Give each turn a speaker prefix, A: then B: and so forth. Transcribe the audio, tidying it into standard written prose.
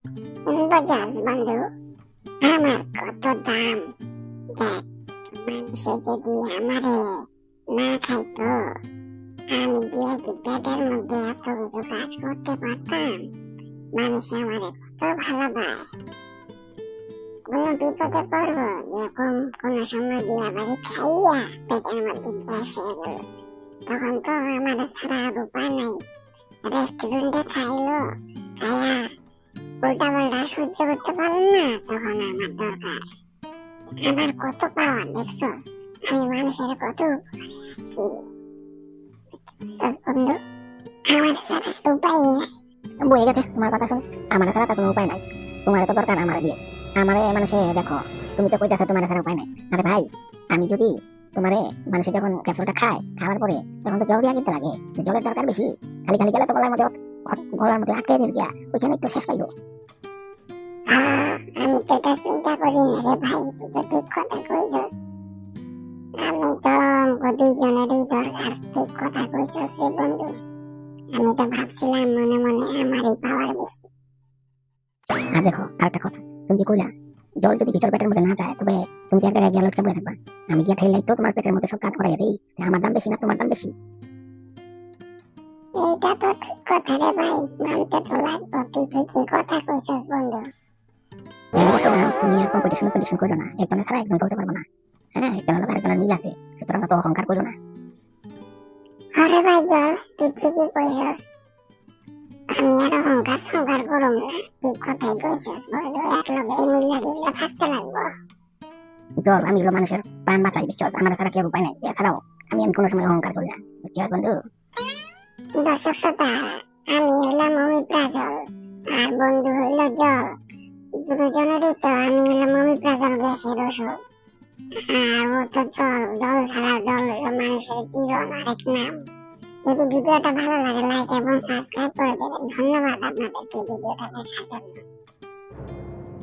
A: বুঝাস বন্ধু, আমার কত দাম। দেখ, মানুষে যদি আমারে না খাইতো, আমি গিয়ে কি পেটের মধ্যে এত কিছু কাজ করতে পারতাম? মানুষ আমারে কত ভালোবাসে। কোনো বিপদে পড়বো, যেরকম কোনো সময় বিয়া বাড়ি খাইয়া পেটের মধ্যে গ্যাস হয়ে গেল, তখন তো আমার ছাড়া আর উপায় নাই। রেস্টুরেন্টে খাইলো, খায়া উল্টা পাল্টা সহ্য করতে পারলাম না, তখন আমার দরকার। আমার কত পাওয়ার দেখছস, আমি মানুষের কত উপকারে আছি। বুঝছস বন্ধু, আমার ছাড়া আর উপায় নাই।
B: বয়ে গেছে তোমার কথা শুনে। আমার ছাড়া তো কোনো উপায় নাই। তোমার তো দরকার আমার দিয়ে। আমারে মানুষে দেখো, তুমি তো কইতাছো তোমার ছাড়া উপায় নাই। আরে ভাই, আমি যদি তোমারে মানুষে যখন ক্যাপসুলটা খায়, খাওয়ার পরে তখন তো জল দিয়া কিনতে লাগে। জলের দরকার বেশি। খালি খালি গেলে তো গলার মধ্যে আটকে যাবে গিয়া, ওইখানে তো শেষ পাইলো।
A: আমি তো এটা চিন্তা করি না রে ভাই, তুই তো ঠিক কথা কইছস। আমি তো দুইজনেরই দরকার, ঠিক কথা কইছস রে বন্ধু। আমি তো ভাবছিলাম মনে মনে আমারই পাওয়ার বেশি।
B: আর দেখো আরেকটা কথা, তুমি যে কইলা জল যদি ভিতর পেটের মধ্যে না যায়, তবে তুমি কি এক জায়গায় গিয়ে লটকে বয়ে থাকবা? আমি গিয়া ঠেলাই তো তোমার পেটের মধ্যে সব কাজ করাই দেই। আমার দাম বেশি না তোমার দাম বেশি?
A: এইটা তো ঠিক কথা রে ভাই, মানতে তো লাগবো, তুই ঠিকই কথা কইছস বন্ধু।
B: এদিকে তো না, তুমি আর কম্পিটিশন করো না। একজনের ছাড়া একজন চলতে পারবো না। হ্যাঁ, একজনের লোক একজনের মিল আছে, সুতরাং তো অহংকার করো না।
A: আরে ভাই জল, তুই ঠিকই কইছস। আমি আর অহংকার সংকার করুম না, ঠিক কথাই কইছস বন্ধু। এক লগে মিল্লা দুল্লা থাকতে লাগবো।
B: জল, আমি হলো মানুষের প্রাণ বাঁচাই, বুঝছস? আমার ছাড়া কেউ উপায় নাই। এছাড়াও আমি কোনো সময় অহংকার করি না, বুঝছস বন্ধু?
A: দর্শক শ্রোতা, আমি হইলাম অমিপ্রাজল আর বন্ধু হইল জল। দুজনেরই তো আমি হইলাম অমিপ্রাজল গ্যাসের ওষুধ, আর ও তো জল। জল ছাড়া জল হইল মানুষের জীবন আরেক নাম। যদি ভিডিওটা ভালো লাগে, লাইক এবং সাবস্ক্রাইব করে দেবেন। ধন্যবাদ আপনাদেরকে ভিডিওটা দেখার জন্য।